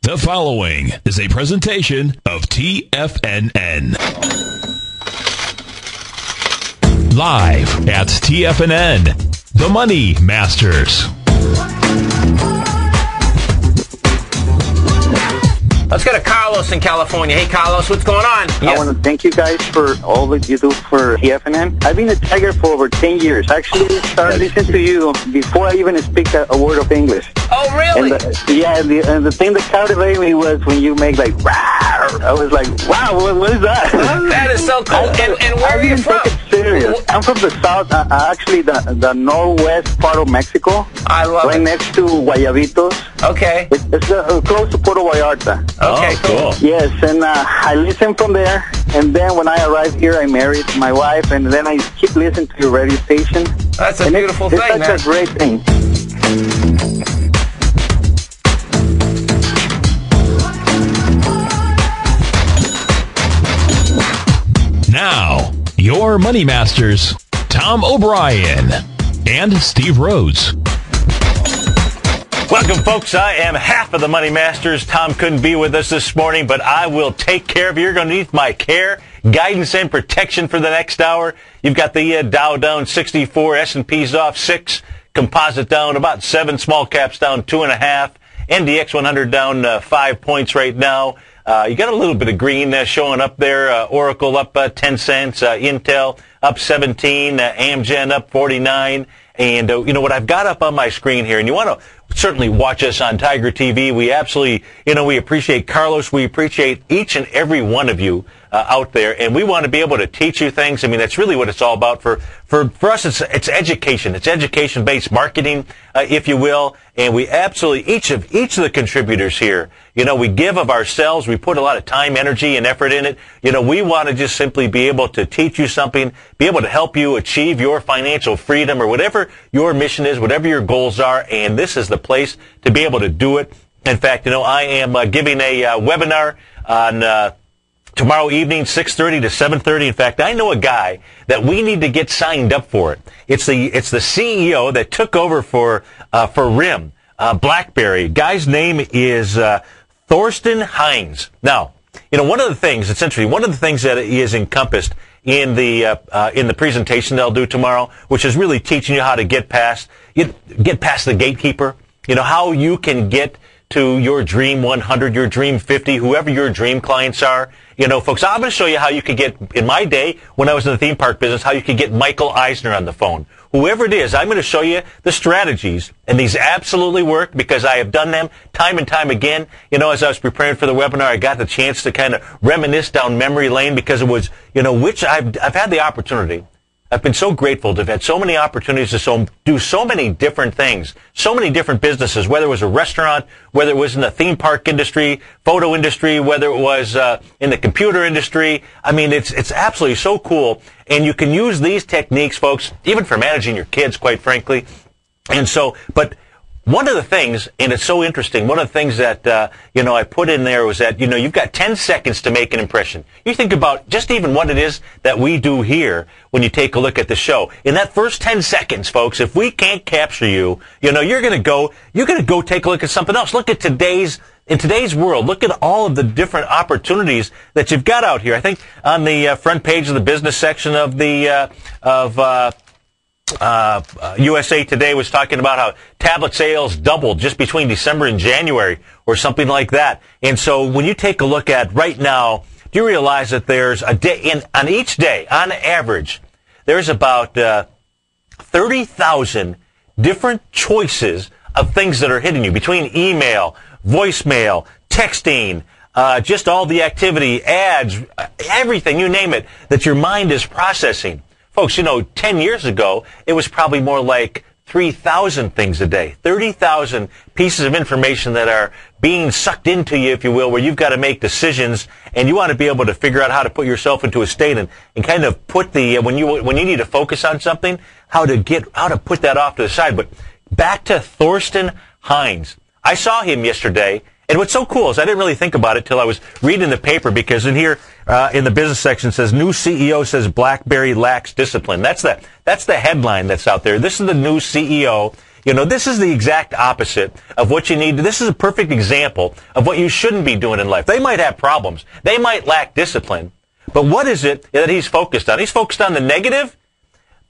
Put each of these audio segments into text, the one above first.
The following is a presentation of TFNN. Live at TFNN, The Money Masters. Let's go to Carlos in California. Hey, Carlos, what's going on? I want to thank you guys for all that you do for TFNN. I've been a Tiger for over 10 years. Actually, I started listening to you before I even speak a word of English. Oh, really? And the thing that captivated me was when you make like, rawr. I was like, wow, what is that? That is so cool. And where are you from? Take it serious. I'm from the south, actually the northwest part of Mexico. I love it. Right next to Guayabitos. Okay. It's close to Puerto Vallarta. Okay, cool. Yes, and I listen from there, and then when I arrived here, I married my wife, and then I keep listening to your radio station. That's a beautiful thing, man. It's such a great thing. Now, your Money Masters, Tom O'Brien and Steve Rhodes. Welcome, folks. I am half of the Money Masters. Tom couldn't be with us this morning, but I will take care of you. You're going to need my care, guidance, and protection for the next hour. You've got the Dow down 64, S&P's off 6, Composite down about 7, small caps down 2.5, NDX 100 down 5 points right now. You got a little bit of green showing up there. Oracle up 10 cents, Intel up 17, Amgen up 49. And, you know, what I've got up on my screen here, and you want to certainly watch us on Tiger TV. We absolutely, we appreciate Carlos. We appreciate each and every one of you out there. And we want to be able to teach you things. I mean, that's really what it's all about. For us, it's education. It's education-based marketing, if you will. And we absolutely, each of the contributors here, we give of ourselves. We put a lot of time, energy, and effort in it. We want to just simply be able to teach you something, be able to help you achieve your financial freedom or whatever your mission is, whatever your goals are. And this is the place to be able to do it. In fact, I am giving a webinar on tomorrow evening, 6:30 to 7:30. In fact, I know a guy that we need to get signed up for it. It's the CEO that took over for RIM, BlackBerry. Guy's name is Thorsten Heinz. Now, one of the things, essentially, one of the things that is encompassed in the presentation they'll do tomorrow, which is really teaching you how to get past the gatekeeper. How you can get to your dream 100, your dream 50, whoever your dream clients are. Folks, I'm going to show you how you could get, in my day, when I was in the theme park business, how you could get Michael Eisner on the phone. Whoever it is, I'm going to show you the strategies, and these absolutely work because I have done them time and time again. As I was preparing for the webinar, I got the chance to kind of reminisce down memory lane because it was, which I've had the opportunity. I've been so grateful to have had so many opportunities to do so many different things, so many different businesses, whether it was a restaurant, whether it was in the theme park industry, photo industry, whether it was in the computer industry. I mean, it's absolutely so cool. And you can use these techniques, folks, even for managing your kids, quite frankly. And so, but one of the things, and it's so interesting, one of the things that, I put in there was that, you've got 10 seconds to make an impression. You think about just even what it is that we do here when you take a look at the show. In that first 10 seconds, folks, if we can't capture you, you're going to go take a look at something else. Look at in today's world, look at all of the different opportunities that you've got out here. I think on the front page of the business section of the, USA Today was talking about how tablet sales doubled just between December and January or something like that. And so when you take a look at right now, do you realize that there's a day on each day, on average, there's about 30,000 different choices of things that are hitting you between email, voicemail, texting, just all the activity, ads, everything, you name it, that your mind is processing. Folks, 10 years ago, it was probably more like 3,000 things a day, 30,000 pieces of information that are being sucked into you, if you will, where you've got to make decisions, and you want to be able to figure out how to put yourself into a state and kind of put when you need to focus on something, how to put that off to the side. But back to Thorsten Heinz. I saw him yesterday. And what's so cool is I didn't really think about it till I was reading the paper, because in here, in the business section, it says, new CEO says BlackBerry lacks discipline. That's the headline that's out there. This is the new CEO. You know, this is the exact opposite of what you need. This is a perfect example of what you shouldn't be doing in life. They might have problems. They might lack discipline. But what is it that he's focused on? He's focused on the negative.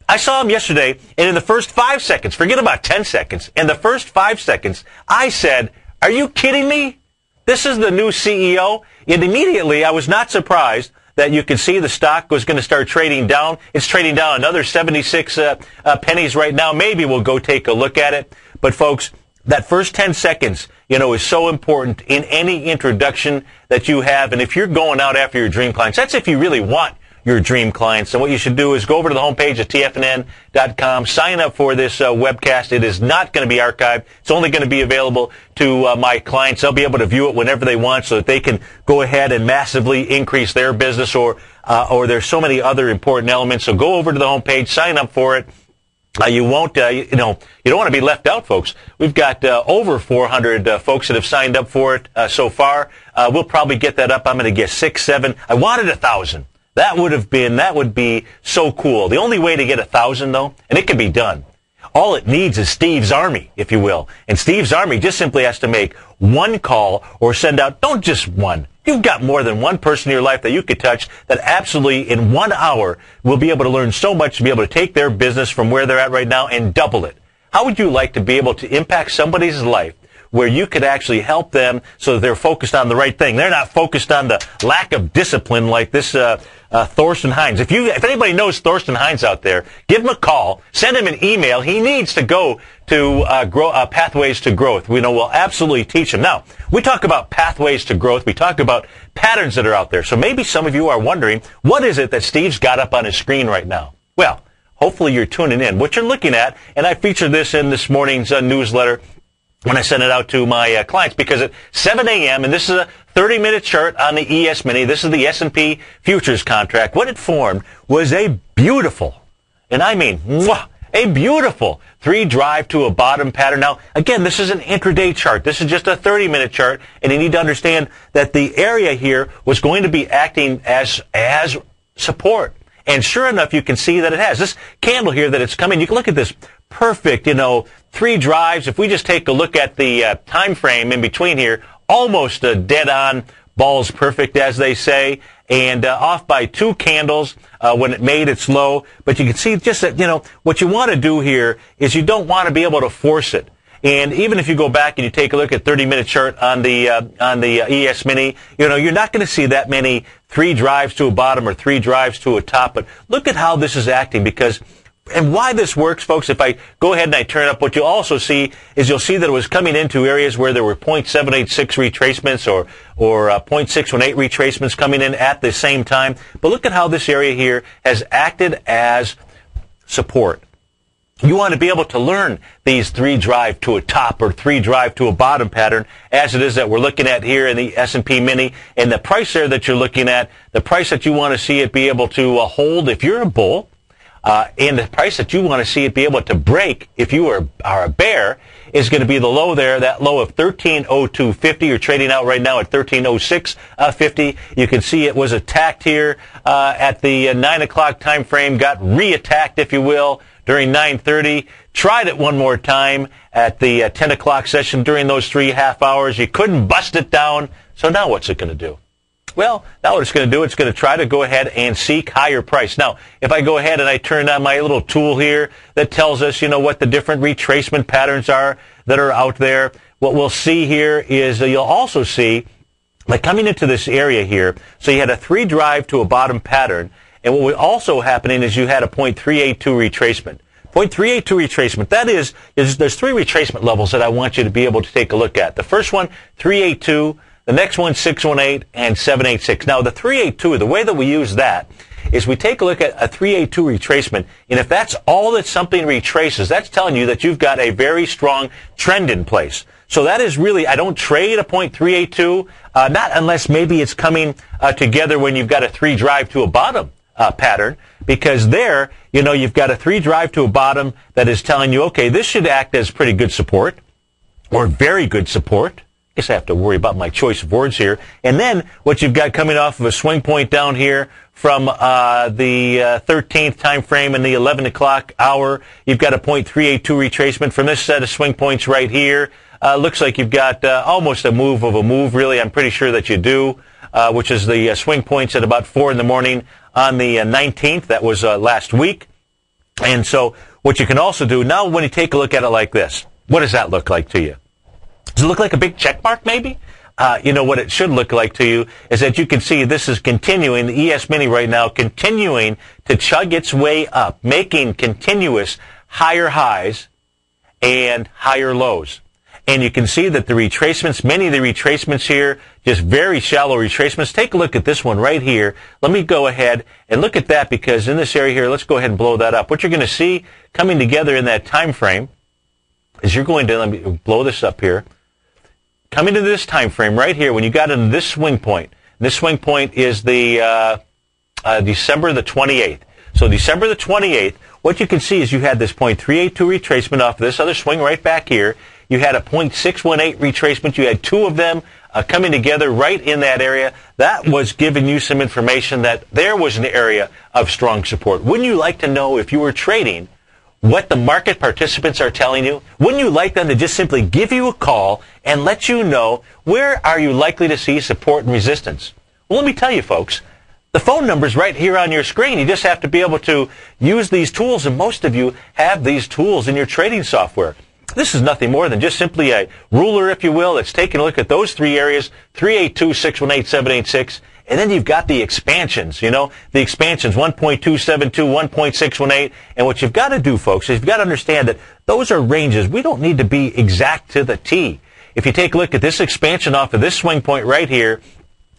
I saw him yesterday, and in the first 5 seconds, forget about 10 seconds, in the first 5 seconds, I said, are you kidding me? This is the new CEO. And immediately, I was not surprised that you could see the stock was going to start trading down. It's trading down another 76 pennies right now. Maybe we'll go take a look at it. But folks, that first 10 seconds, you know, is so important in any introduction that you have. And if you're going out after your dream clients, that's if you really want your dream clients. And what you should do is go over to the homepage at tfnn.com, sign up for this webcast. It is not going to be archived. It's only going to be available to my clients. They'll be able to view it whenever they want so that they can go ahead and massively increase their business, or there's so many other important elements. So go over to the homepage, sign up for it. You won't, you don't want to be left out, folks. We've got over 400 folks that have signed up for it so far. We'll probably get that up. I'm going to guess 6, 7. I wanted 1,000. That would be so cool. The only way to get 1,000, though, and it can be done, all it needs is Steve's Army, if you will. And Steve's Army just simply has to make one call or send out, don't just one. You've got more than one person in your life that you could touch that absolutely in 1 hour will be able to learn so much to be able to take their business from where they're at right now and double it. How would you like to be able to impact somebody's life where you could actually help them so that they're focused on the right thing? They're not focused on the lack of discipline like this Thorsten Hines. If anybody knows Thorsten Hines out there, give him a call, send him an email. He needs to go to Pathways to Growth. We'll absolutely teach him. Now, we talk about pathways to growth. We talk about patterns that are out there. So maybe some of you are wondering, what is it that Steve's got up on his screen right now? Well, hopefully you're tuning in. What you're looking at, and I featured this in this morning's newsletter when I sent it out to my clients, because at 7 a.m., and this is a 30-minute chart on the ES Mini, this is the S&P futures contract. What it formed was a beautiful, and I mean, a beautiful 3 drive to a bottom pattern. Now, again, this is an intraday chart. This is just a 30-minute chart, and you need to understand that the area here was going to be acting as support. And sure enough, you can see that it has. This candle here that it's coming, you can look at this perfect, 3 drives. If we just take a look at the time frame in between here, almost a dead-on, balls perfect, as they say, and off by 2 candles when it made its low. But you can see just that, what you want to do here is you don't want to be able to force it. And even if you go back and you take a look at 30-minute chart on the ES Mini, you're not going to see that many 3 drives to a bottom or 3 drives to a top. But look at how this is acting, and why this works, folks. If I go ahead and I turn up, what you'll also see is you'll see that it was coming into areas where there were 0.786 retracements or 0.618 retracements coming in at the same time. But look at how this area here has acted as support. You want to be able to learn these 3 drive to a top or 3 drive to a bottom pattern, as it is that we're looking at here in the S&P Mini. And the price there that you're looking at, the price that you want to see it be able to hold if you're a bull, and the price that you want to see it be able to break if you are a bear, is going to be the low there, that low of 1302.50. You're trading out right now at 1306.50. You can see it was attacked here at the 9 o'clock time frame, got re-attacked, if you will, during 9:30. Tried it one more time at the 10 o'clock session during those 3 half hours. You couldn't bust it down. So now what's it going to do? Well, now what it's going to do, it's going to try to go ahead and seek higher price. Now, if I go ahead and I turn on my little tool here that tells us, what the different retracement patterns are that are out there, what we'll see here is you'll also see, like coming into this area here, so you had a 3 drive to a bottom pattern, and what was also happening is you had a 0.382 retracement. 0.382 retracement, that is there's 3 retracement levels that I want you to be able to take a look at. The first one, 382. The next one, 618 and 786. Now, the 382, the way that we use that is we take a look at a 382 retracement, and if that's all that something retraces, that's telling you that you've got a very strong trend in place. So that is really, I don't trade a 0.382, not unless maybe it's coming together when you've got a 3 drive to a bottom pattern, because there, you've got a 3 drive to a bottom that is telling you, okay, this should act as pretty good support or very good support. guess I have to worry about my choice of words here. And then what you've got coming off of a swing point down here from the 13th time frame in the 11 o'clock hour, you've got a 0.382 retracement from this set of swing points right here. Looks like you've got almost a move of a move, really. I'm pretty sure that you do, which is the swing points at about 4 in the morning on the 19th. That was last week. And so what you can also do, now when you take a look at it like this, what does that look like to you? Does it look like a big check mark maybe? What it should look like to you is that you can see this is continuing, the ES Mini right now, continuing to chug its way up, making continuous higher highs and higher lows. And you can see that the retracements, many of the retracements here, just very shallow retracements. Take a look at this one right here. Let me go ahead and look at that, because in this area here, let's go ahead and blow that up. What you're going to see coming together in that time frame is you're going to, let me blow this up here. Coming to this time frame right here, when you got into this swing point. This swing point is the December the 28th. So December the 28th, what you can see is you had this 0.382 retracement off of this other swing right back here. You had a 0.618 retracement. You had two of them coming together right in that area. That was giving you some information that there was an area of strong support. Wouldn't you like to know, if you were trading, what the market participants are telling you? Wouldn't you like them to just simply give you a call and let you know where are you likely to see support and resistance? Well, let me tell you, folks, the phone number's right here on your screen. You just have to be able to use these tools, and most of you have these tools in your trading software. This is nothing more than just simply a ruler, if you will. It's taking a look at those three areas, 382, 618, 786, and then you've got the expansions, the expansions, 1.272, 1.618, and what you've got to do, folks, is you've got to understand that those are ranges. We don't need to be exact to the T. If you take a look at this expansion off of this swing point right here,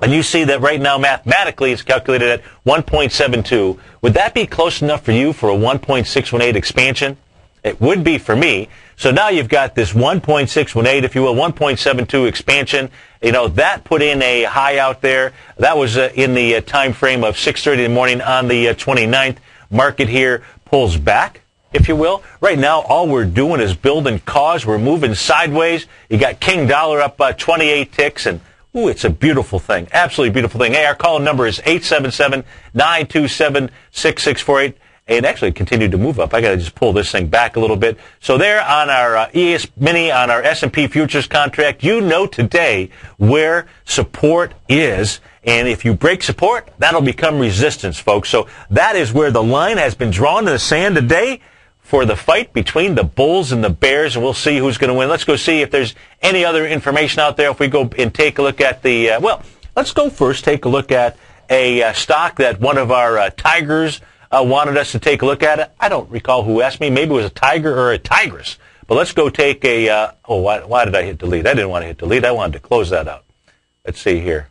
and you see that right now mathematically it's calculated at 1.72, would that be close enough for you for a 1.618 expansion? It would be for me. So now you've got this 1.618, if you will, 1.72 expansion. That put in a high out there. That was in the time frame of 6:30 in the morning on the 29th. Market here pulls back, if you will. Right now, all we're doing is building cause. We're moving sideways. You got King Dollar up 28 ticks, and ooh, it's a beautiful thing. Absolutely beautiful thing. Hey, our call number is 877-927-6648. And actually continued to move up. I got to just pull this thing back a little bit. So there on our ES Mini, on our S&P futures contract, you know today where support is. And if you break support, that'll become resistance, folks. So that is where the line has been drawn in the sand today for the fight between the bulls and the bears. And we'll see who's going to win. Let's go see if there's any other information out there. If we go and take a look at the, let's go first take a look at a stock that one of our tigers wanted us to take a look at it. I don't recall who asked me. Maybe it was a tiger or a tigress. But let's go take a, why did I hit delete? I didn't want to hit delete. I wanted to close that out. Let's see here.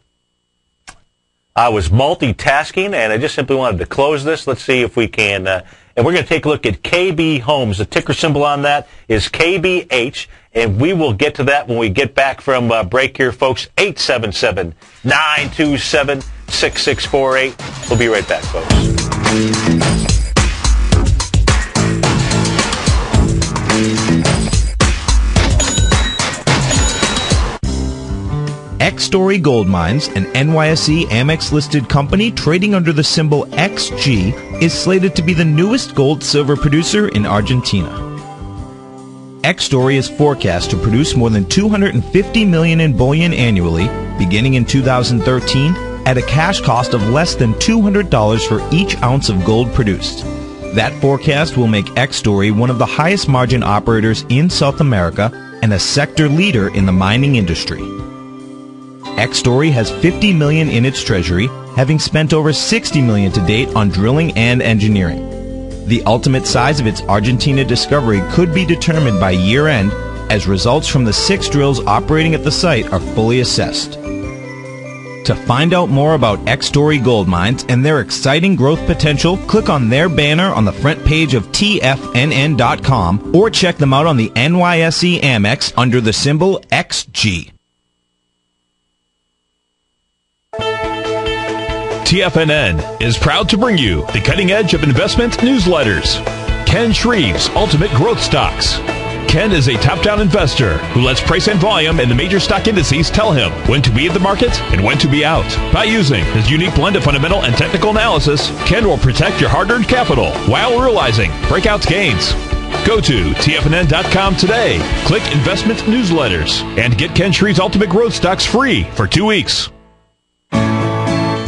I was multitasking, and I just simply wanted to close this. Let's see if we can, and we're going to take a look at KB Homes. The ticker symbol on that is KBH, and we will get to that when we get back from break here, folks. 877-927-6648. We'll be right back, folks. X-Story Gold Mines, an NYSE Amex-listed company trading under the symbol XG, is slated to be the newest gold-silver producer in Argentina. X-Story is forecast to produce more than $250 million in bullion annually, beginning in 2013, at a cash cost of less than $200 for each ounce of gold produced. That forecast will make X-Story one of the highest margin operators in South America and a sector leader in the mining industry. X-Story has $50 million in its treasury, having spent over $60 million to date on drilling and engineering. The ultimate size of its Argentina discovery could be determined by year-end, as results from the 6 drills operating at the site are fully assessed. To find out more about X-Story Gold Mines and their exciting growth potential, click on their banner on the front page of TFNN.com or check them out on the NYSE Amex under the symbol XG. TFNN is proud to bring you the cutting edge of investment newsletters. Ken Shreve's Ultimate Growth Stocks. Ken is a top-down investor who lets price and volume in the major stock indices tell him when to be in the market and when to be out. By using his unique blend of fundamental and technical analysis, Ken will protect your hard-earned capital while realizing breakout gains. Go to TFNN.com today, click Investment Newsletters, and get Ken Shreve's Ultimate Growth Stocks free for 2 weeks.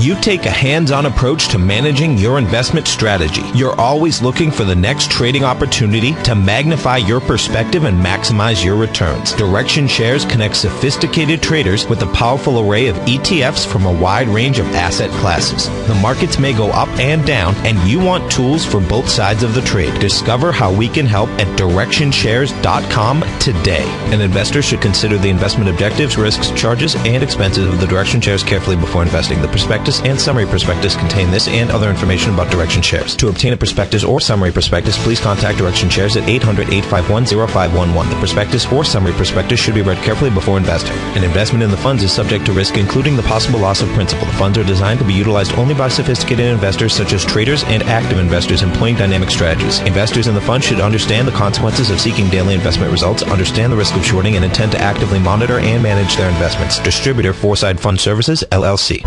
You take a hands-on approach to managing your investment strategy. You're always looking for the next trading opportunity to magnify your perspective and maximize your returns. Direction Shares connects sophisticated traders with a powerful array of ETFs from a wide range of asset classes. The markets may go up and down, and you want tools for both sides of the trade. Discover how we can help at DirectionShares.com today. An investor should consider the investment objectives, risks, charges, and expenses of the Direction Shares carefully before investing. The prospectus and summary prospectus contain this and other information about Direction Shares. To obtain a prospectus or summary prospectus, please contact Direction Shares at 800-851-0511. The prospectus or summary prospectus should be read carefully before investing. An investment in the funds is subject to risk, including the possible loss of principal. The funds are designed to be utilized only by sophisticated investors such as traders and active investors employing dynamic strategies. Investors in the fund should understand the consequences of seeking daily investment results, understand the risk of shorting, and intend to actively monitor and manage their investments. Distributor, Foreside Fund Services, LLC.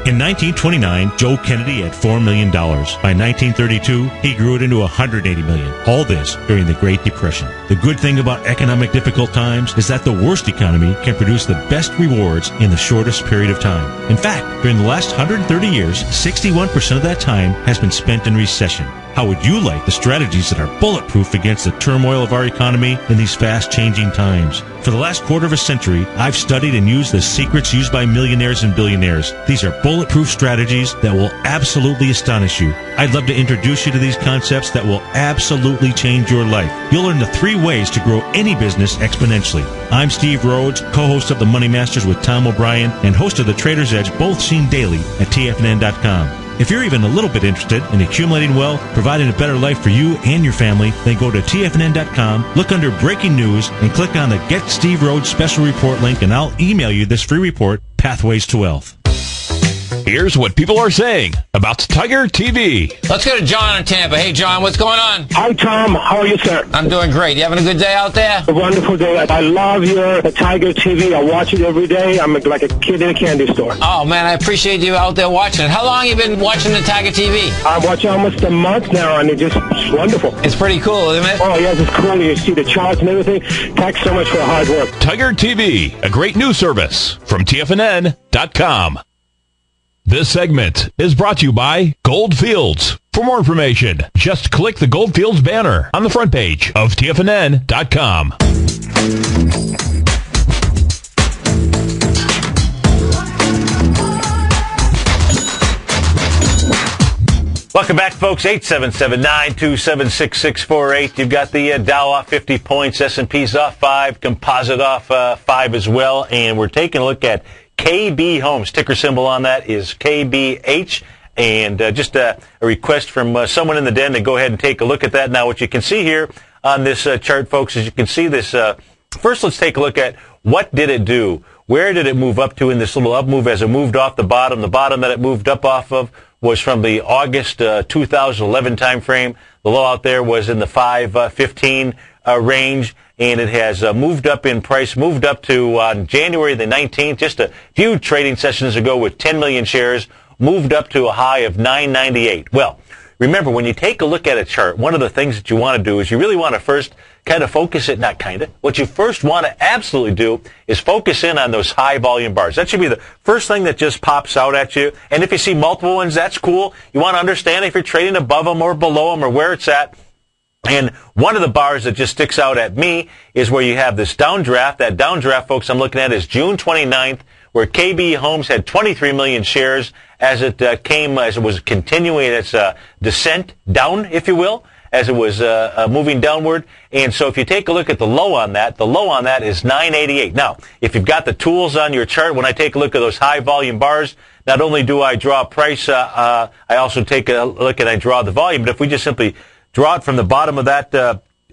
In 1929, Joe Kennedy had $4 million. By 1932, he grew it into $180 million. All this during the Great Depression. The good thing about economic difficult times is that the worst economy can produce the best rewards in the shortest period of time. In fact, during the last 130 years, 61% of that time has been spent in recession. How would you like the strategies that are bulletproof against the turmoil of our economy in these fast-changing times? For the last quarter of a century, I've studied and used the secrets used by millionaires and billionaires. These are bulletproof strategies that will absolutely astonish you. I'd love to introduce you to these concepts that will absolutely change your life. You'll learn the 3 ways to grow any business exponentially. I'm Steve Rhodes, co-host of the Money Masters with Tom O'Brien and host of the Trader's Edge, both seen daily at TFNN.com. If you're even a little bit interested in accumulating wealth, providing a better life for you and your family, then go to TFNN.com, look under Breaking News, and click on the Get Steve Rhodes Special Report link, and I'll email you this free report, Pathways to Wealth. Here's what people are saying about Tiger TV. Let's go to John in Tampa. Hey, John, what's going on? Hi, Tom. How are you, sir? I'm doing great. You having a good day out there? A wonderful day. I love your Tiger TV. I watch it every day. I'm like a kid in a candy store. Oh, man, I appreciate you out there watching it. How long have you been watching the Tiger TV? I'm watching almost a month now, and it's wonderful. It's pretty cool, isn't it? Oh, yes, it's cool. You see the charts and everything. Thanks so much for the hard work. Tiger TV, a great news service from TFNN.com. This segment is brought to you by Goldfields. For more information, just click the Goldfields banner on the front page of TFNN.com. Welcome back, folks. 877-927-6648. You've got the Dow off 50 points, S&P's off 5, Composite off 5 as well, and we're taking a look at KB Homes. Ticker symbol on that is KBH. And just a request from someone in the den to go ahead and take a look at that. Now, what you can see here on this chart, folks, is you can see this. First, let's take a look at what did it do. Where did it move up to in this little up move as it moved off the bottom? The bottom that it moved up off of was from the August 2011 time frame. The low out there was in the 515 range. And it has moved up in price, moved up to on January the 19th, just a few trading sessions ago with 10 million shares, moved up to a high of 998. Well, remember, when you take a look at a chart, one of the things that you want to do is you really want to first kind of focus it, what you first want to absolutely do is focus in on those high volume bars. That should be the first thing that just pops out at you. And if you see multiple ones, that's cool. You want to understand if you're trading above them or below them or where it's at. And one of the bars that just sticks out at me is where you have this downdraft. That downdraft, folks, I'm looking at is June 29th, where KB Homes had 23 million shares as it was continuing its descent down, if you will, as it was moving downward. And so if you take a look at the low on that is 988. Now, if you've got the tools on your chart, when I take a look at those high volume bars, not only do I draw a price, I also take a look and I draw the volume. But if we just simply draw it from the bottom of that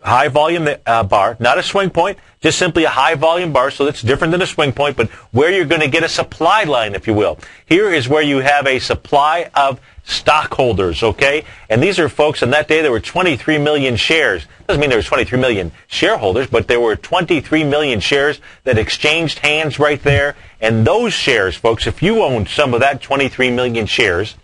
high volume bar, not a swing point, just simply a high volume bar, so that's different than a swing point, but where you're going to get a supply line, if you will. Here is where you have a supply of stockholders, okay? And these are folks, on that day there were 23 million shares. Doesn't mean there was 23 million shareholders, but there were 23 million shares that exchanged hands right there. And those shares, folks, if you owned some of that 23 million shares,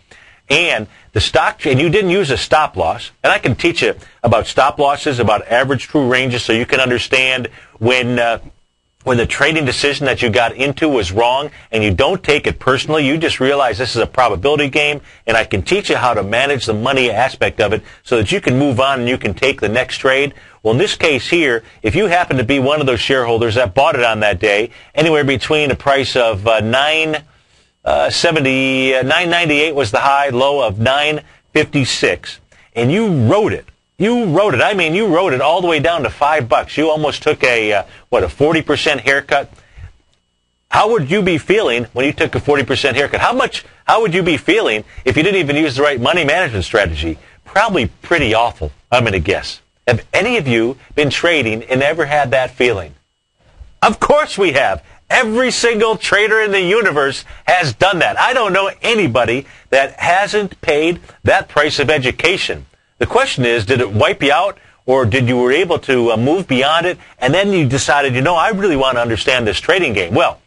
and the stock, and you didn't use a stop loss, and I can teach you about stop losses, about average true ranges, so you can understand when the trading decision that you got into was wrong, and you don't take it personally, you just realize this is a probability game, and I can teach you how to manage the money aspect of it so that you can move on and you can take the next trade. Well, in this case here, if you happen to be one of those shareholders that bought it on that day, anywhere between a price of $9.98 was the high, low of $9.56, and you rode it. You rode it. I mean, you rode it all the way down to $5. You almost took a 40% haircut. How would you be feeling when you took a 40% haircut? How would you be feeling if you didn't even use the right money management strategy? Probably pretty awful, I'm going to guess. Have any of you been trading and ever had that feeling? Of course we have. Every single trader in the universe has done that. I don't know anybody that hasn't paid that price of education. The question is, did it wipe you out, or did you were able to move beyond it, and then you decided, I really want to understand this trading game? Well,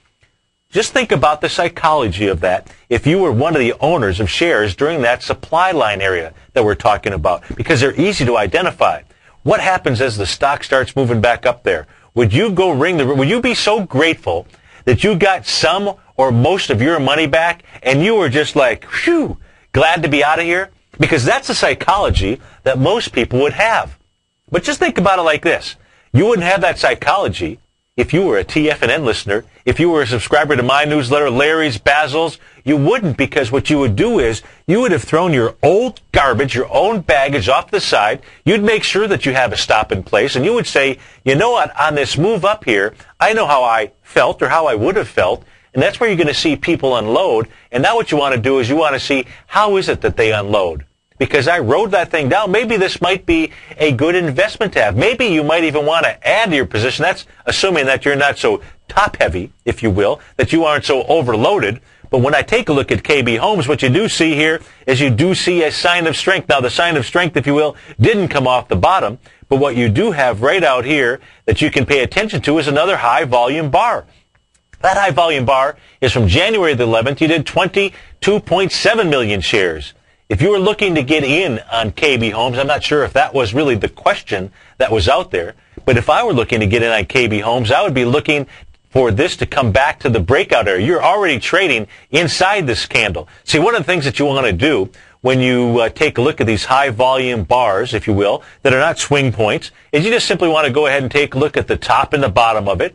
just think about the psychology of that if you were one of the owners of shares during that supply line area that we're talking about, because they're easy to identify. What happens as the stock starts moving back up there? Would you go would you be so grateful that you got some or most of your money back and you were just like, whew, glad to be out of here? Because that's the psychology that most people would have. But just think about it like this. You wouldn't have that psychology if you were a TFNN listener, if you were a subscriber to my newsletter, Larry's, Basil's. You wouldn't, because what you would do is you would have thrown your old garbage, your own baggage off the side. You'd make sure that you have a stop in place, and you would say, you know what, on this move up here, I know how I felt or how I would have felt, and that's where you're going to see people unload. And now what you want to do is you want to see how is it that they unload. Because I rode that thing down. Maybe this might be a good investment to have. Maybe you might even want to add to your position. That's assuming that you're not so top-heavy, if you will, that you aren't so overloaded. But when I take a look at KB Homes, what you do see here is you do see a sign of strength. Now, the sign of strength, if you will, didn't come off the bottom. But what you do have right out here that you can pay attention to is another high-volume bar. That high-volume bar is from January the 11th. You did 22.7 million shares. If you were looking to get in on KB Homes, I'm not sure if that was really the question that was out there, but if I were looking to get in on KB Homes, I would be looking for this to come back to the breakout area. You're already trading inside this candle. See, one of the things that you want to do when you take a look at these high volume bars, if you will, that are not swing points, is you just simply want to go ahead and take a look at the top and the bottom of it.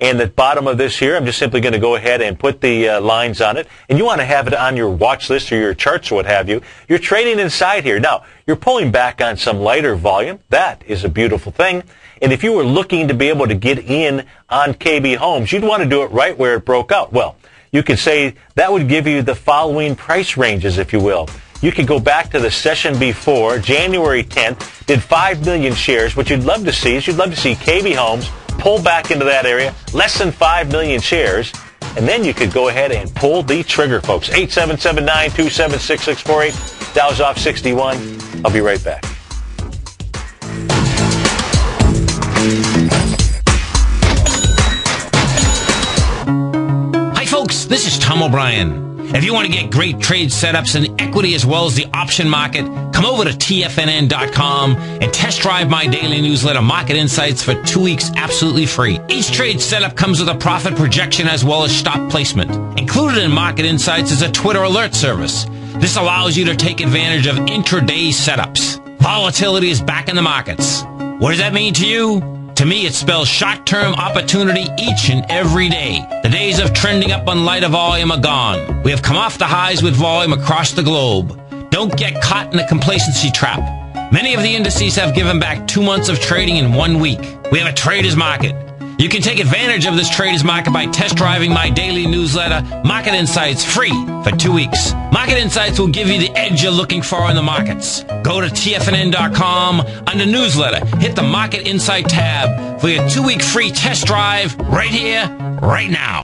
And the bottom of this here, I'm just simply going to go ahead and put the lines on it. And you want to have it on your watch list or your charts or what have you. You're trading inside here. Now, you're pulling back on some lighter volume. That is a beautiful thing. And if you were looking to be able to get in on KB Homes, you'd want to do it right where it broke out. Well, you could say that would give you the following price ranges, if you will. You could go back to the session before, January 10th, did 5 million shares. What you'd love to see is you'd love to see KB Homes pull back into that area, less than 5 million shares, and then you could go ahead and pull the trigger, folks. 877-927-6648, Dow's off 61. I'll be right back. Hi, folks. This is Tom O'Brien. If you want to get great trade setups in equity as well as the option market, come over to TFNN.com and test drive my daily newsletter, Market Insights, for 2 weeks absolutely free. Each trade setup comes with a profit projection as well as stop placement. Included in Market Insights is a Twitter alert service. This allows you to take advantage of intraday setups. Volatility is back in the markets. What does that mean to you? To me, it spells short-term opportunity each and every day. The days of trending up on lighter volume are gone. We have come off the highs with volume across the globe. Don't get caught in a complacency trap. Many of the indices have given back 2 months of trading in 1 week. We have a trader's market. You can take advantage of this traders market by test driving my daily newsletter, Market Insights, free for 2 weeks. Market Insights will give you the edge you're looking for in the markets. Go to TFNN.com under newsletter. Hit the Market Insight tab for your 2-week free test drive right here, right now.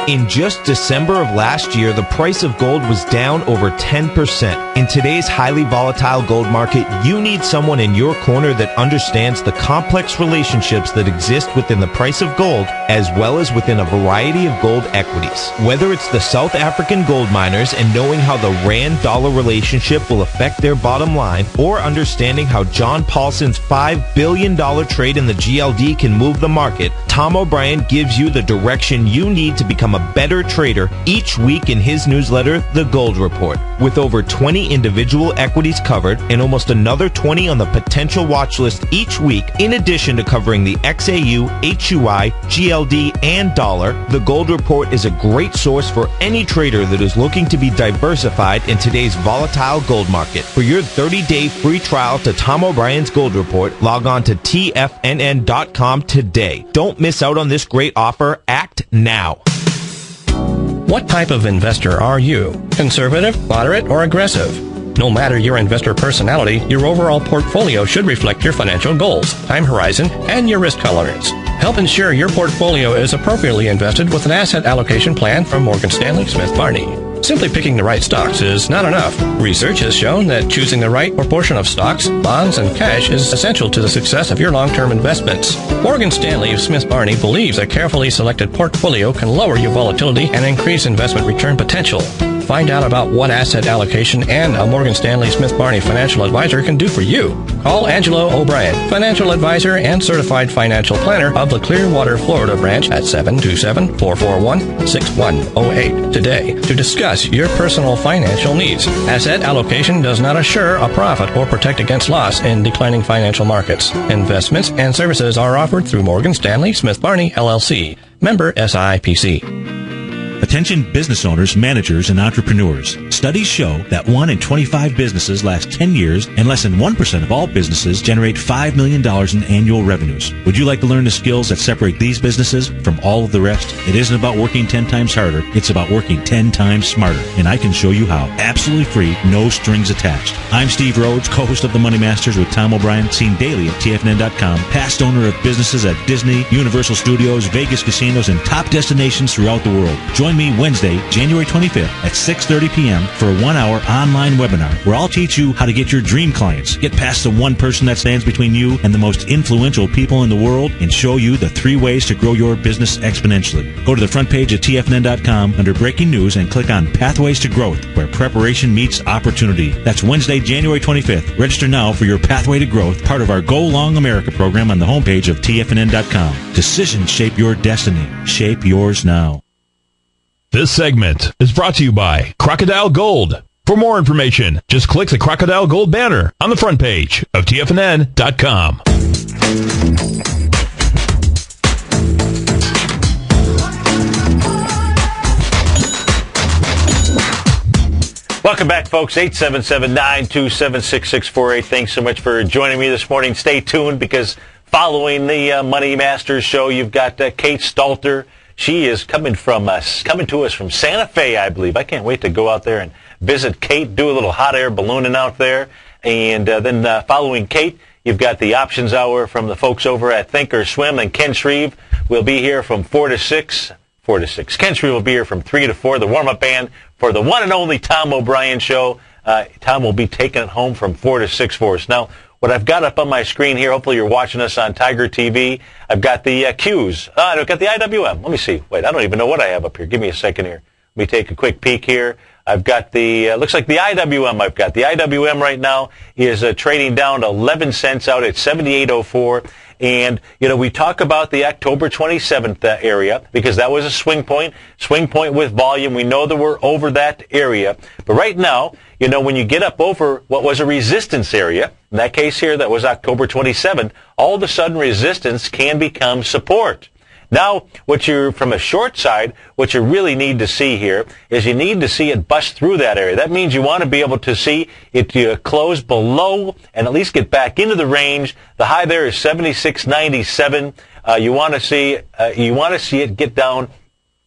In just December of last year, the price of gold was down over 10%. In today's highly volatile gold market, you need someone in your corner that understands the complex relationships that exist within the price of gold, as well as within a variety of gold equities. Whether it's the South African gold miners and knowing how the Rand-dollar relationship will affect their bottom line, or understanding how John Paulson's $5 billion trade in the GLD can move the market, Tom O'Brien gives you the direction you need to become a better trader each week in his newsletter, The Gold Report. With over 20 individual equities covered and almost another 20 on the potential watch list each week, in addition to covering the XAU, HUI, GLD, and dollar, The Gold Report is a great source for any trader that is looking to be diversified in today's volatile gold market. For your 30-day free trial to Tom O'Brien's Gold Report, log on to TFNN.com today. Don't miss out on this great offer. Act now. What type of investor are you? Conservative, moderate, or aggressive? No matter your investor personality, your overall portfolio should reflect your financial goals, time horizon, and your risk tolerance. Help ensure your portfolio is appropriately invested with an asset allocation plan from Morgan Stanley Smith Barney. Simply picking the right stocks is not enough. Research has shown that choosing the right proportion of stocks, bonds, and cash is essential to the success of your long-term investments. Morgan Stanley Smith Barney believes a carefully selected portfolio can lower your volatility and increase investment return potential. Find out about what asset allocation and a Morgan Stanley Smith Barney financial advisor can do for you. Call Angelo O'Brien, financial advisor and certified financial planner of the Clearwater, Florida branch at 727-441-6108 today to discuss your personal financial needs. Asset allocation does not assure a profit or protect against loss in declining financial markets. Investments and services are offered through Morgan Stanley Smith Barney, LLC. Member SIPC. Attention business owners, managers, and entrepreneurs. Studies show that 1 in 25 businesses last 10 years and less than 1% of all businesses generate $5 million in annual revenues. Would you like to learn the skills that separate these businesses from all of the rest? It isn't about working 10 times harder. It's about working 10 times smarter. And I can show you how. Absolutely free, no strings attached. I'm Steve Rhodes, co-host of The Money Masters with Tom O'Brien, seen daily at TFNN.com, past owner of businesses at Disney, Universal Studios, Vegas casinos, and top destinations throughout the world. Join me Wednesday, January 25th at 6:30 p.m. for a 1-hour online webinar where I'll teach you how to get your dream clients, get past the one person that stands between you and the most influential people in the world, and show you the 3 ways to grow your business exponentially. Go to the front page at TFNN.com under Breaking News and click on Pathways to Growth, where preparation meets opportunity. That's Wednesday, January 25th. Register now for your Pathway to Growth, part of our Go Long America program on the homepage of TFNN.com. Decisions shape your destiny. Shape yours now. This segment is brought to you by Crocodile Gold. For more information, just click the Crocodile Gold banner on the front page of TFNN.com. Welcome back, folks. 877-927-6648. Thanks so much for joining me this morning. Stay tuned because following the Money Masters show, you've got Kate Stalter. She is coming to us from Santa Fe, I believe. I can't wait to go out there and visit Kate, do a little hot air ballooning out there. And then following Kate, you've got the Options Hour from the folks over at Think or Swim. And Ken Shreve will be here from 4 to 6. Ken Shreve will be here from 3 to 4, the warm-up band for the one and only Tom O'Brien Show. Tom will be taking it home from 4 to 6 for us. Now, what I've got up on my screen here, hopefully you're watching us on Tiger TV, I've got the Qs. I've got the IWM. Let me see. Wait, I don't even know what I have up here. Give me a second here. Let me take a quick peek here. I've got the, looks like the IWM I've got. The IWM right now is trading down to 11 cents out at 78.04. And, we talk about the October 27th area because that was a swing point with volume. We know that we're over that area. But right now, when you get up over what was a resistance area, in that case here, that was October 27th, all of a sudden resistance can become support. Now, from a short side, what you really need to see here is you need to see it bust through that area. That means you want to be able to see it close below and at least get back into the range. The high there is 76.97. You want to see it get down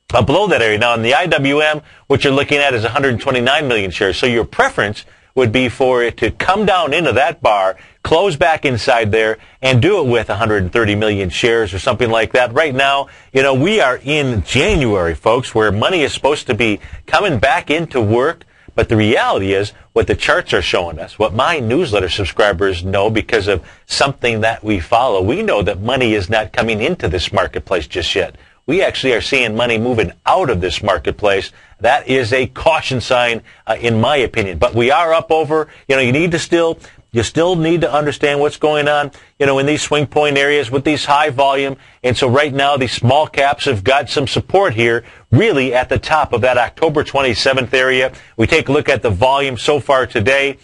below that area. Now, in the IWM, what you're looking at is 129 million shares. So your preference would be for it to come down into that bar, close back inside there, and do it with 130 million shares or something like that. Right now, we are in January, folks, where money is supposed to be coming back into work. But the reality is what the charts are showing us, what my newsletter subscribers know because of something that we follow. We know that money is not coming into this marketplace just yet. We actually are seeing money moving out of this marketplace. That is a caution sign, in my opinion. But we are up over, you still need to understand what's going on, in these swing point areas with these high volume. And so right now, these small caps have got some support here, really at the top of that October 27th area. We take a look at the volume so far today.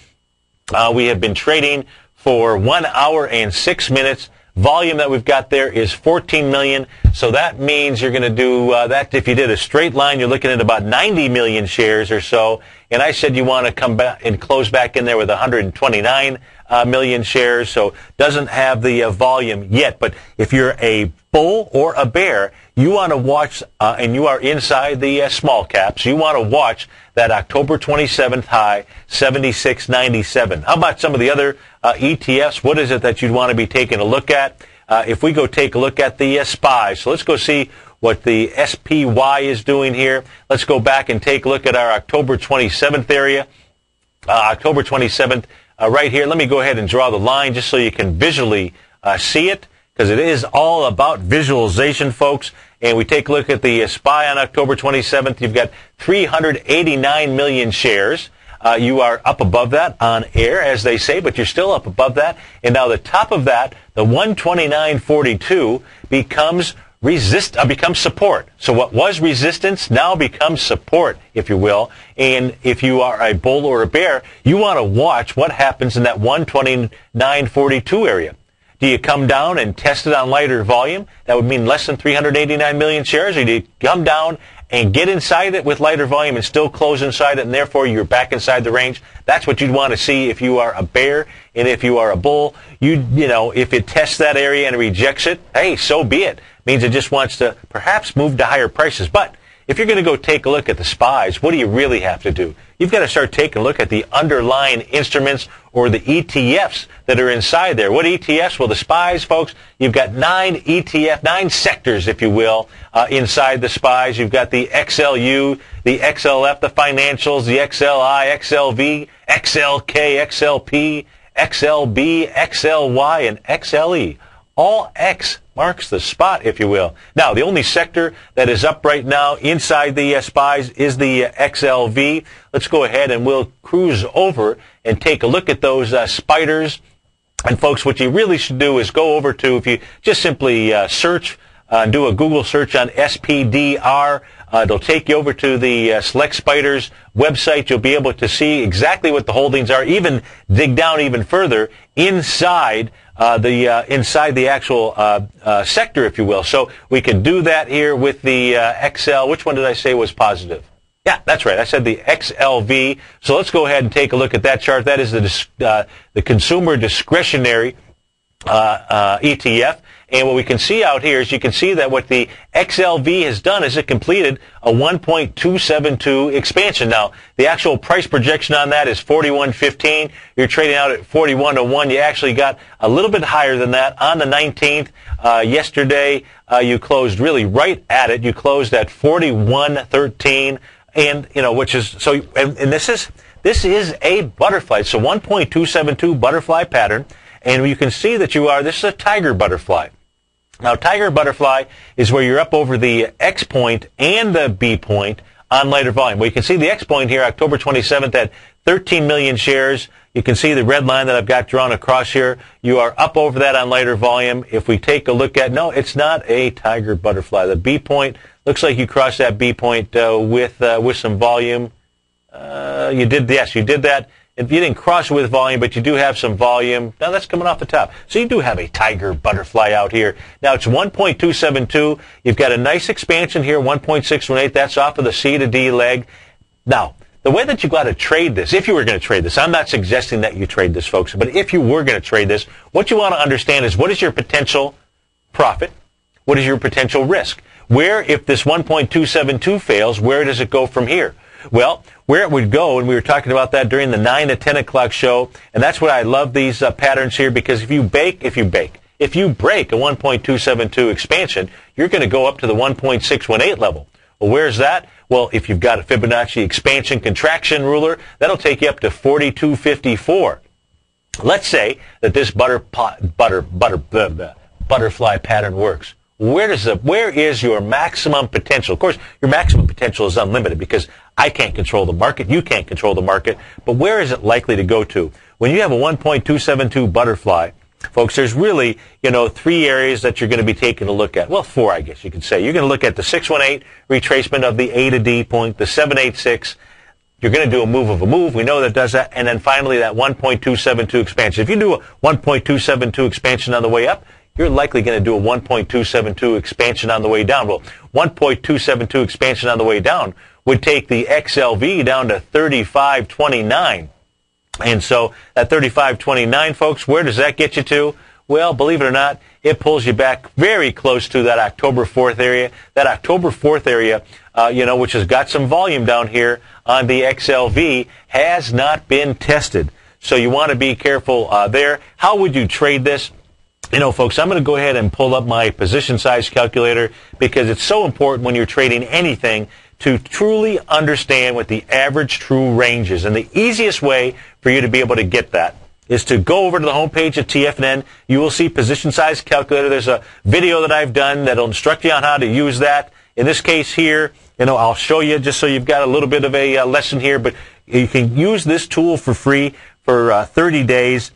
We have been trading for 1 hour and 6 minutes. Volume that we've got there is 14 million. So that means you're going to do that. If you did a straight line, you're looking at about 90 million shares or so. And I said you want to come back and close back in there with 129 million shares. So doesn't have the volume yet. But if you're a bull or a bear, you want to watch, and you are inside the small caps, you want to watch that October 27th high, 76.97. How about some of the other ETFs? What is it that you'd want to be taking a look at? If we go take a look at the SPY, so let's go see what the SPY is doing here. Let's go back and take a look at our October 27th area. October 27th, right here. Let me go ahead and draw the line just so you can visually see it, because it is all about visualization, folks. And we take a look at the SPY on October 27th. You've got 389 million shares. You are up above that on air, as they say, but you're still up above that. And now the top of that, the 129.42, becomes support. So what was resistance now becomes support, if you will. And if you are a bull or a bear, you want to watch what happens in that 129.42 area. Do you come down and test it on lighter volume? That would mean less than 389 million shares. Or do you come down and get inside it with lighter volume and still close inside it, and therefore you're back inside the range? That's what you'd want to see if you are a bear. And if you are a bull, if it tests that area and rejects it, hey, so be it. Means it just wants to perhaps move to higher prices. But if you're going to go take a look at the SPYs, what do you really have to do? You've got to start taking a look at the underlying instruments or the ETFs that are inside there. What ETFs? Well, the SPYs, folks, you've got 9 sectors, if you will, inside the SPYs. You've got the XLU, the XLF, the financials, the XLI, XLV, XLK, XLP, XLB, XLY, and XLE. All X marks the spot, if you will. Now, the only sector that is up right now inside the SPYs is the XLV. Let's go ahead and we'll cruise over and take a look at those spiders. And, folks, what you really should do is go over to, if you just simply search, do a Google search on SPDR, it'll take you over to the Select Spiders website. You'll be able to see exactly what the holdings are, even dig down even further inside the actual sector, if you will. So we can do that here with the XL. Which one did I say was positive? Yeah, that's right. I said the XLV. So let's go ahead and take a look at that chart. That is the consumer discretionary ETF. And what we can see out here is you can see that what the XLV has done is it completed a 1.272 expansion. Now, the actual price projection on that is 41.15. You're trading out at 41.01. You actually got a little bit higher than that on the 19th. Yesterday, you closed really right at it. You closed at 41.13. And, which is, so, and this is a butterfly. So 1.272 butterfly pattern. And you can see that this is a tiger butterfly. Now, tiger butterfly is where you're up over the X point and the B point on lighter volume. Well, you can see the X point here, October 27th, at 13 million shares. You can see the red line that I've got drawn across here. You are up over that on lighter volume. If we take a look at, no, it's not a tiger butterfly. The B point, looks like you crossed that B point with some volume. You did that. If you didn't cross it with volume, but you do have some volume, now that's coming off the top. So you do have a tiger butterfly out here. Now it's 1.272. You've got a nice expansion here, 1.618. That's off of the C to D leg. Now, the way that you got to trade this, if you were going to trade this, I'm not suggesting that you trade this, folks, but if you were going to trade this, what you want to understand is what is your potential profit? What is your potential risk? Where, if this 1.272 fails, where does it go from here? Well, where it would go, and we were talking about that during the 9 to 10 o'clock show, and that's why I love these patterns here, because if you break a 1.272 expansion, you're going to go up to the 1.618 level. Well, where's that? Well, if you've got a Fibonacci expansion contraction ruler, that'll take you up to 4254. Let's say that this butterfly pattern works. Where is your maximum potential? Of course, your maximum potential is unlimited because I can't control the market. You can't control the market. But where is it likely to go to? When you have a 1.272 butterfly, folks, there's really, 3 areas that you're going to be taking a look at. Well, 4, I guess you could say. You're going to look at the 618 retracement of the A to D point, the 786. You're going to do a move of a move. We know that does that. And then finally, that 1.272 expansion. If you do a 1.272 expansion on the way up, you're likely going to do a 1.272 expansion on the way down. Well, 1.272 expansion on the way down would take the XLV down to 3529. And so that 3529, folks, where does that get you to? Well, believe it or not, it pulls you back very close to that October 4th area. That October 4th area, which has got some volume down here on the XLV, has not been tested. So you want to be careful there. How would you trade this? Folks, I'm going to go ahead and pull up my position size calculator because it's so important when you're trading anything to truly understand what the average true range is. And the easiest way for you to be able to get that is to go over to the homepage of TFNN. You will see position size calculator. There's a video that I've done that'll instruct you on how to use that. In this case here, I'll show you just so you've got a little bit of a lesson here, but you can use this tool for free for 30 days.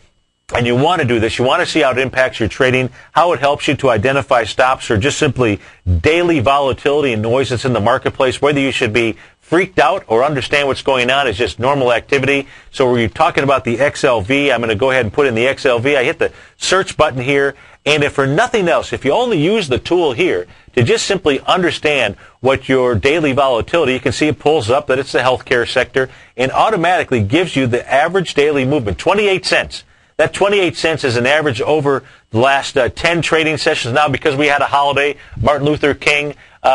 And you want to do this. You want to see how it impacts your trading, how it helps you to identify stops or just simply daily volatility and noise that's in the marketplace, whether you should be freaked out or understand what's going on is just normal activity. So when you're talking about the XLV, I'm going to go ahead and put in the XLV. I hit the search button here. And if for nothing else, if you only use the tool here to just simply understand what your daily volatility, you can see it pulls up that it's the healthcare sector and automatically gives you the average daily movement, 28 cents. That 28 cents is an average over the last 10 trading sessions. Now, because we had a holiday, Martin Luther King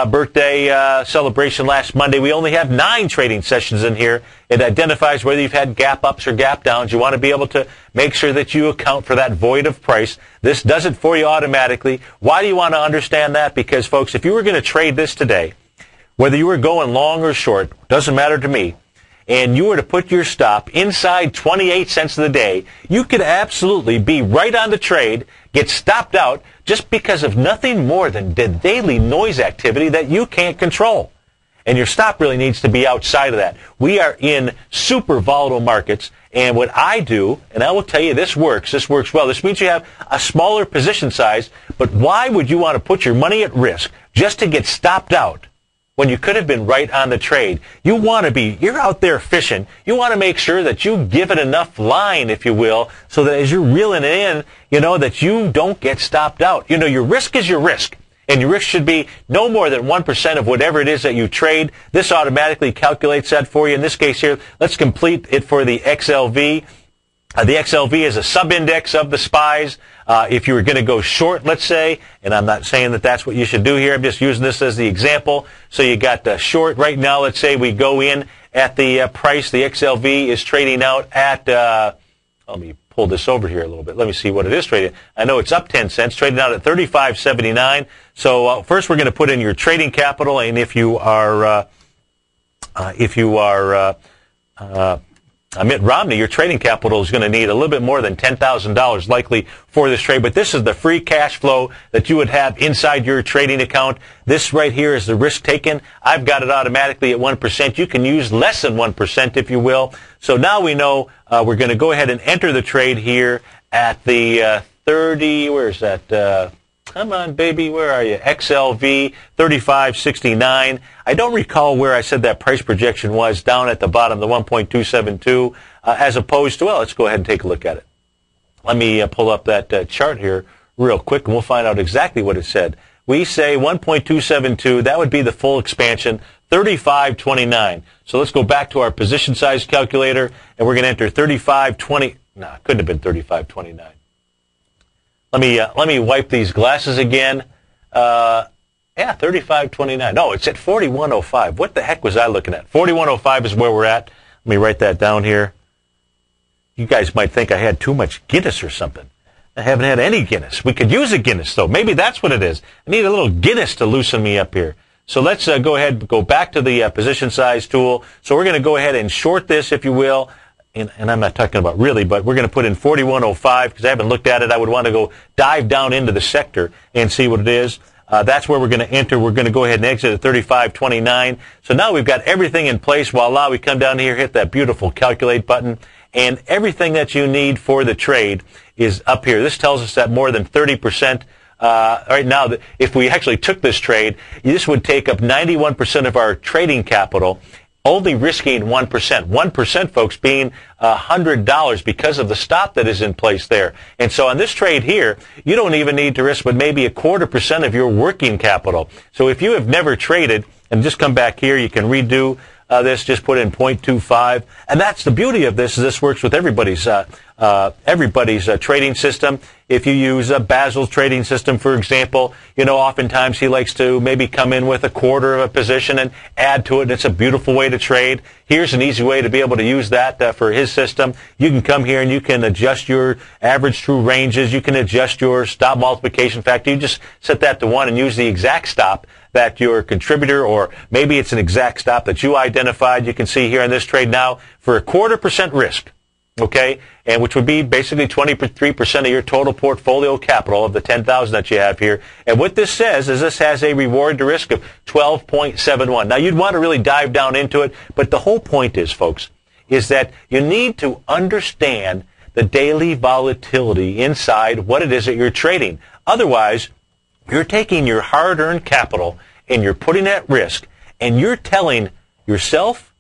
birthday celebration last Monday, we only have 9 trading sessions in here. It identifies whether you've had gap ups or gap downs. You want to be able to make sure that you account for that void of price. This does it for you automatically. Why do you want to understand that? Because, folks, if you were going to trade this today, whether you were going long or short, doesn't matter to me, and you were to put your stop inside 28 cents of the day, you could absolutely be right on the trade, get stopped out just because of nothing more than the daily noise activity that you can't control. And your stop really needs to be outside of that. We are in super volatile markets, and what I do, and I will tell you this works well. This means you have a smaller position size, but why would you want to put your money at risk just to get stopped out when you could have been right on the trade? You're out there fishing. You want to make sure that you give it enough line, if you will, so that as you're reeling it in, that you don't get stopped out. Your risk is your risk, and your risk should be no more than 1% of whatever it is that you trade. This automatically calculates that for you. In this case here, let's complete it for the XLV. The XLV is a sub-index of the SPYs. If you were going to go short, let's say, and I'm not saying that that's what you should do here. I'm just using this as the example. So you got the short right now. Let's say we go in at the price. The XLV is trading out at, let me pull this over here a little bit. Let me see what it is trading. I know it's up 10 cents, trading out at 35.79. So first we're going to put in your trading capital, and if you are Mitt Romney, your trading capital is going to need a little bit more than $10,000 likely for this trade, but this is the free cash flow that you would have inside your trading account. This right here is the risk taken. I've got it automatically at 1%. You can use less than 1%, if you will. So now we know we're going to go ahead and enter the trade here at the 30, where is that? Come on, baby, where are you? XLV 3569. I don't recall where I said that price projection was down at the bottom, the 1.272, as opposed to, well, let's go ahead and take a look at it. Let me pull up that chart here real quick, and we'll find out exactly what it said. We say 1.272, that would be the full expansion, 3529. So let's go back to our position size calculator, and we're going to enter 3520. No, it couldn't have been 3529. Let me wipe these glasses again. Yeah, 3529. No, it's at 4105. What the heck was I looking at? 4105 is where we're at. Let me write that down here. You guys might think I had too much Guinness or something. I haven't had any Guinness. We could use a Guinness, though. Maybe that's what it is. I need a little Guinness to loosen me up here. So let's go ahead and go back to the position size tool. So we're going to go ahead and short this, if you will. And I'm not talking about really, but we're going to put in 4105 because I haven't looked at it. I would want to go dive down into the sector and see what it is. That's where we're going to enter. We're going to go ahead and exit at 3529. So now we've got everything in place. Voila, we come down here, hit that beautiful calculate button, and everything that you need for the trade is up here. This tells us that more than 30%. Right now, if we actually took this trade, this would take up 91% of our trading capital, only risking 1%. 1%, folks, being $100 because of the stop that is in place there. And so on this trade here, you don't even need to risk but maybe 0.25% of your working capital. So if you have never traded, and just come back here, you can redo this, just put in 0.25. And that's the beauty of this, is this works with everybody's trading system. If you use Basil's trading system, for example, you know, oftentimes he likes to maybe come in with 1/4 of a position and add to it, and it's a beautiful way to trade. Here's an easy way to be able to use that for his system. You can come here and you can adjust your average true ranges. You can adjust your stop multiplication factor. You just set that to 1 and use the exact stop that your contributor, or maybe it's an exact stop that you identified. You can see here in this trade now for 0.25% risk, okay, and which would be basically 23% of your total portfolio capital of the 10,000 that you have here. And what this says is this has a reward to risk of 12.71. Now, you'd want to really dive down into it, but the whole point is, folks, is that you need to understand the daily volatility inside what it is that you're trading. Otherwise, you're taking your hard-earned capital and you're putting it at risk, and you're telling yourself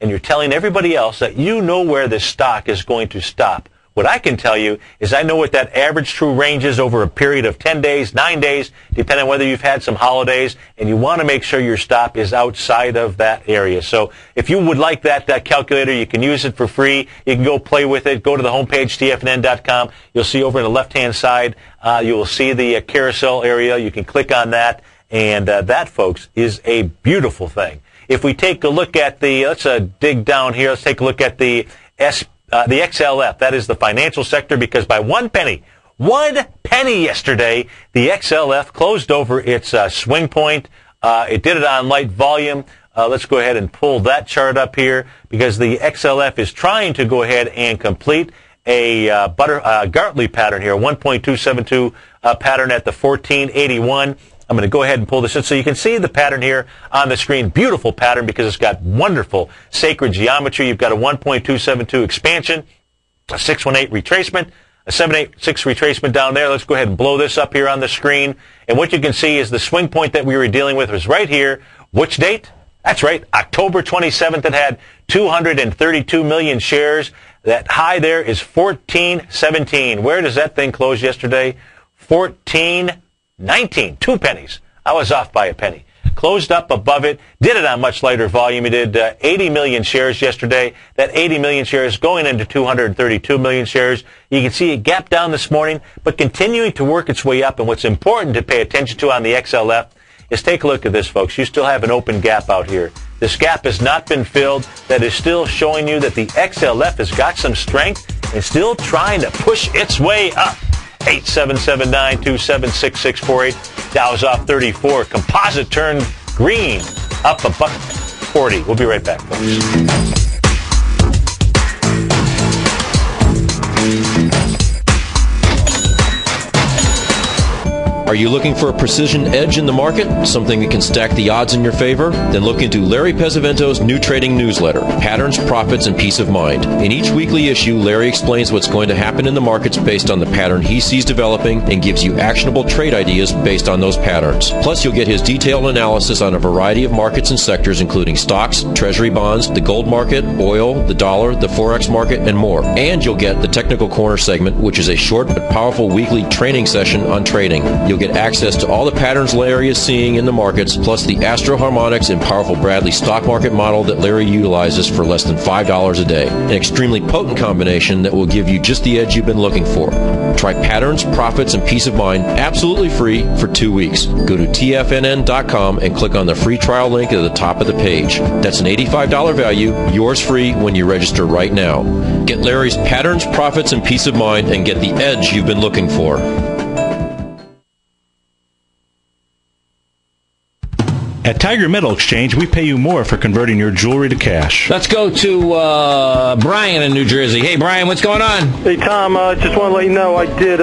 and you're telling everybody else that you know where this stock is going to stop. What I can tell you is I know what that average true range is over a period of 10 days, 9 days, depending on whether you've had some holidays, and you want to make sure your stop is outside of that area. So if you would like that calculator, you can use it for free. You can go play with it. Go to the homepage, tfnn.com. You'll see over on the left-hand side, you will see the carousel area. You can click on that, and that, folks, is a beautiful thing. If we take a look at the, let's dig down here. Let's take a look at the XLF, that is the financial sector, because by 1 penny yesterday, the XLF closed over its swing point. It did it on light volume. Let's go ahead and pull that chart up here, because the XLF is trying to go ahead and complete a Gartley pattern here, 1.272 pattern at the 1481. I'm going to go ahead and pull this in so you can see the pattern here on the screen. Beautiful pattern because it's got wonderful sacred geometry. You've got a 1.272 expansion, a 618 retracement, a 786 retracement down there. Let's go ahead and blow this up here on the screen. And what you can see is the swing point that we were dealing with was right here. Which date? That's right, October 27th. It had 232 million shares. That high there is 1417. Where does that thing close yesterday? 1419, 2 pennies. I was off by a penny. Closed up above it, did it on much lighter volume. It did 80 million shares yesterday. That 80 million shares going into 232 million shares. You can see it gapped down this morning, but continuing to work its way up. And what's important to pay attention to on the XLF is take a look at this, folks. You still have an open gap out here. This gap has not been filled. That is still showing you that the XLF has got some strength and still trying to push its way up. 877-927-6648. Dow's off 34. Composite turned green, up $1.40. We'll be right back, folks. Are you looking for a precision edge in the market? Something that can stack the odds in your favor? Then look into Larry Pesavento's new trading newsletter, Patterns, Profits, and Peace of Mind. In each weekly issue, Larry explains what's going to happen in the markets based on the pattern he sees developing and gives you actionable trade ideas based on those patterns. Plus, you'll get his detailed analysis on a variety of markets and sectors, including stocks, treasury bonds, the gold market, oil, the dollar, the forex market, and more. And you'll get the Technical Corner segment, which is a short but powerful weekly training session on trading. You'll get access to all the patterns Larry is seeing in the markets, plus the Astro Harmonics and powerful Bradley stock market model that Larry utilizes for less than $5 a day. An extremely potent combination that will give you just the edge you've been looking for. Try Patterns, Profits, and Peace of Mind absolutely free for 2 weeks. Go to tfnn.com and click on the free trial link at the top of the page. That's an $85 value, yours free when you register right now. Get Larry's Patterns, Profits, and Peace of Mind and get the edge you've been looking for. At Tiger Metal Exchange, we pay you more for converting your jewelry to cash. Let's go to Brian in New Jersey. Hey, Brian, what's going on? Hey, Tom, just want to let you know I did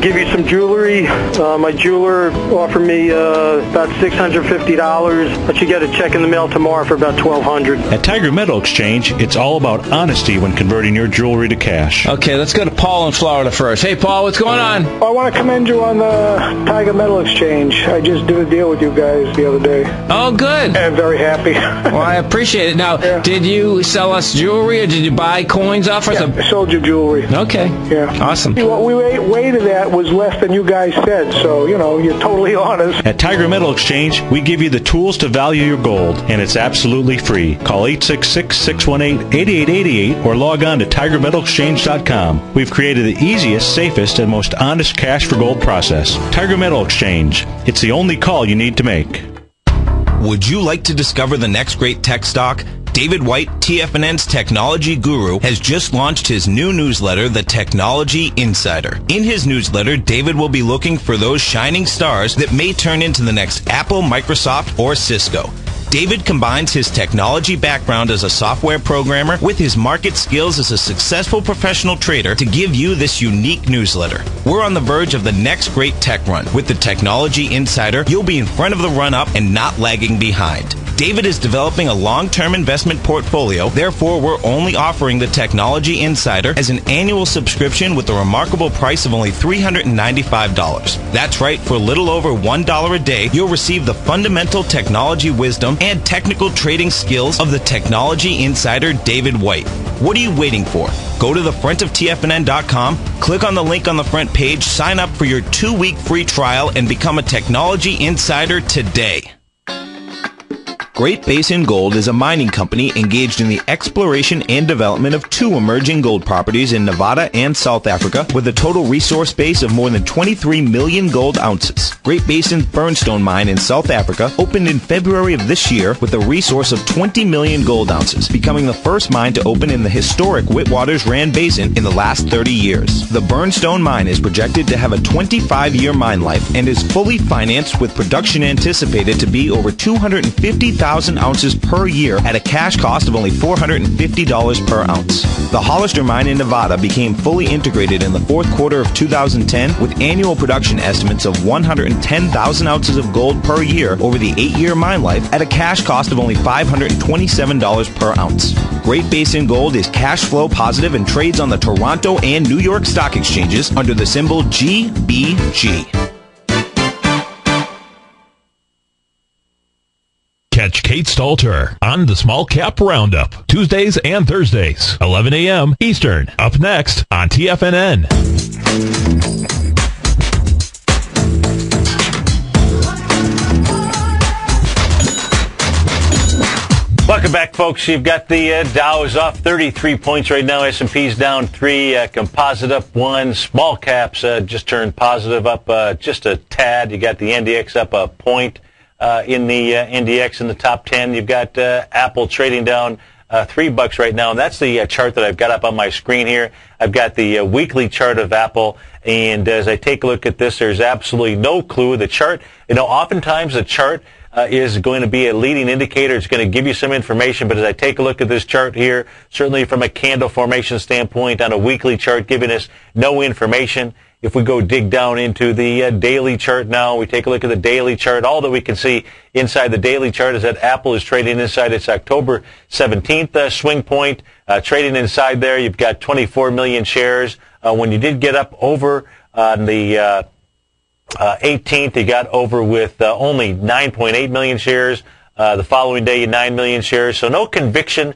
give you some jewelry. My jeweler offered me about $650, but you get a check in the mail tomorrow for about $1,200. At Tiger Metal Exchange, it's all about honesty when converting your jewelry to cash. Okay, let's go to Paul in Florida first. Hey, Paul, what's going on? I want to commend you on the Tiger Metal Exchange. I just did a deal with you guys the other day. Oh, good. I'm very happy. Well, I appreciate it. Now, Did you sell us jewelry or did you buy coins off us? I sold you jewelry. Okay. Yeah. Awesome. What we weighted at was less than you guys said, so, you're totally honest. At Tiger Metal Exchange, we give you the tools to value your gold, and it's absolutely free. Call 866-618-8888 or log on to TigerMetalExchange.com. We've created the easiest, safest, and most honest cash for gold process. Tiger Metal Exchange. It's the only call you need to make. Would you like to discover the next great tech stock? David White, TFNN's technology guru, has just launched his new newsletter, The Technology Insider. In his newsletter, David will be looking for those shining stars that may turn into the next Apple, Microsoft, or Cisco. David combines his technology background as a software programmer with his market skills as a successful professional trader to give you this unique newsletter. We're on the verge of the next great tech run. With the Technology Insider, you'll be in front of the run-up and not lagging behind. David is developing a long-term investment portfolio, therefore we're only offering the Technology Insider as an annual subscription with a remarkable price of only $395. That's right, for a little over $1 a day, you'll receive the fundamental technology wisdom and technical trading skills of the Technology Insider David White. What are you waiting for? Go to the front of TFNN.com, click on the link on the front page, sign up for your 2-week free trial, and become a Technology Insider today. Great Basin Gold is a mining company engaged in the exploration and development of 2 emerging gold properties in Nevada and South Africa with a total resource base of more than 23 million gold ounces. Great Basin's Burnstone mine in South Africa opened in February of this year with a resource of 20 million gold ounces, becoming the first mine to open in the historic Witwatersrand Basin in the last 30 years. The Burnstone mine is projected to have a 25-year mine life and is fully financed with production anticipated to be over 250,000 ounces per year at a cash cost of only $450 per ounce. The Hollister mine in Nevada became fully integrated in the 4th quarter of 2010 with annual production estimates of 110,000 ounces of gold per year over the 8-year mine life at a cash cost of only $527 per ounce. Great Basin Gold is cash flow positive and trades on the Toronto and New York stock exchanges under the symbol GBG. Catch Kate Stalter on the Small Cap Roundup, Tuesdays and Thursdays, 11 a.m. Eastern. Up next on TFNN. Welcome back, folks. You've got the Dow is off 33 points right now. S&P's down 3, composite up 1. Small caps just turned positive up just a tad. You got the NDX up a point. In the NDX in the top 10. You've got Apple trading down $3 right now, and that's the chart that I've got up on my screen here. I've got the weekly chart of Apple, and as I take a look at this, there's absolutely no clue. The chart, oftentimes the chart is going to be a leading indicator. It's going to give you some information, but as I take a look at this chart here, certainly from a candle formation standpoint on a weekly chart, giving us no information. If we go dig down into the daily chart now, we take a look at the daily chart. All that we can see inside the daily chart is that Apple is trading inside its October 17th swing point. Trading inside there, you've got 24 million shares. When you did get up over on the 18th, you got over with only 9.8 million shares. The following day, 9 million shares. So no conviction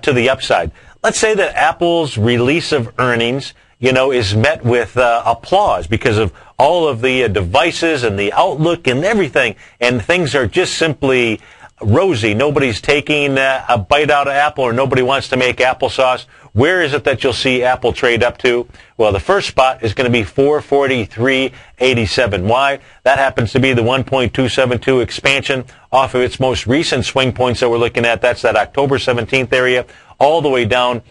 to the upside. Let's say that Apple's release of earnings, is met with applause because of all of the devices and the outlook and everything, and things are just simply rosy. Nobody's taking a bite out of Apple, or nobody wants to make applesauce. Where is it that you'll see Apple trade up to? Well, the first spot is going to be 443.87. Why? That happens to be the 1.272 expansion off of its most recent swing points that we're looking at. That's that October 17th area, all the way down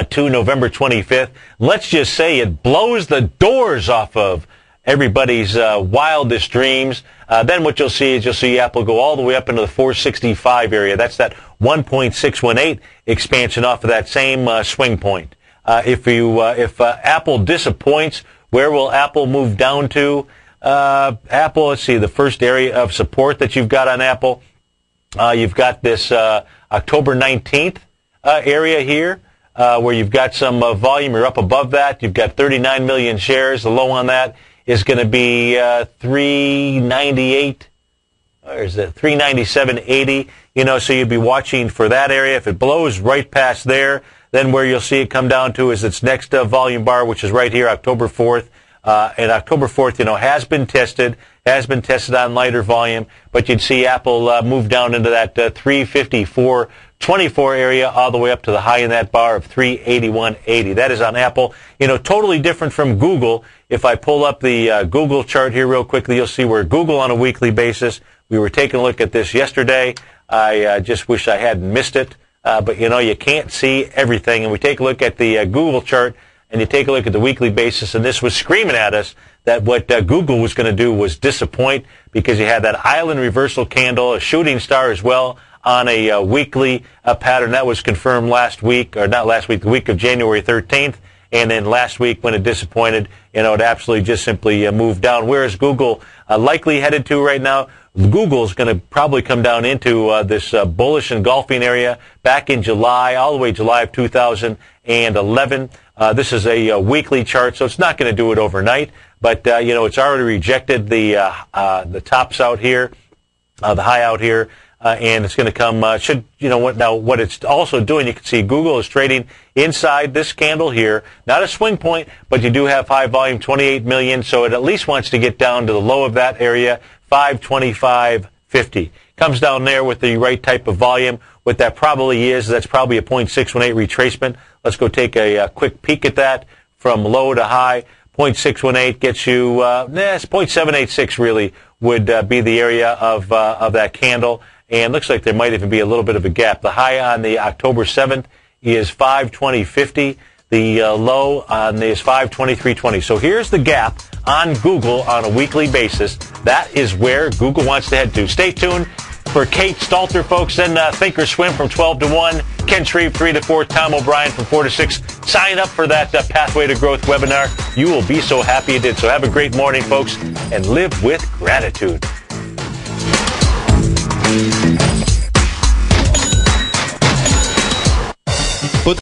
to November 25th. Let's just say it blows the doors off of everybody's wildest dreams. Then what you'll see is Apple go all the way up into the 465 area. That's that 1.618 expansion off of that same swing point. If Apple disappoints, where will Apple move down to? Apple, let's see, the first area of support that you've got on Apple, you've got this October 19th area here. Where you've got some volume. You're up above that. You've got 39 million shares. The low on that is going to be 398, or is it 397.80? So you'd be watching for that area. If it blows right past there, then where you'll see it come down to is its next volume bar, which is right here, October 4th. And October 4th, has been tested on lighter volume, but you'd see Apple move down into that 354.24 area all the way up to the high in that bar of 381.80. That is on Apple. Totally different from Google. If I pull up the Google chart here real quickly, you'll see where Google on a weekly basis, we were taking a look at this yesterday. I just wish I hadn't missed it. But, you can't see everything. And we take a look at the Google chart, and you take a look at the weekly basis, and this was screaming at us that what Google was going to do was disappoint, because you had that island reversal candle, a shooting star as well, on a weekly pattern. That was confirmed last week, or not last week, the week of January 13th. And then last week when it disappointed, it absolutely just simply moved down. Where is Google likely headed to right now? Google's going to probably come down into this bullish engulfing area back in July, all the way July of 2011. This is a weekly chart, so it's not going to do it overnight. But, it's already rejected the tops out here, the high out here. And it's going to come, what it's also doing, you can see Google is trading inside this candle here. Not a swing point, but you do have high volume, 28 million, so it at least wants to get down to the low of that area, 525.50. Comes down there with the right type of volume. What that probably is, that's probably a 0.618 retracement. Let's go take a quick peek at that from low to high. 0.618 gets you, it's 0.786 really would be the area of that candle. And looks like there might even be a little bit of a gap. The high on the October 7th is 520.50. The low on is 523.20. So here's the gap on Google on a weekly basis. That is where Google wants to head to. Stay tuned for Kate Stalter, folks. Then Think or Swim from 12 to 1. Ken Shreve, 3 to 4. Tom O'Brien from 4 to 6. Sign up for that Pathway to Growth webinar. You will be so happy you did. So have a great morning, folks, and live with gratitude.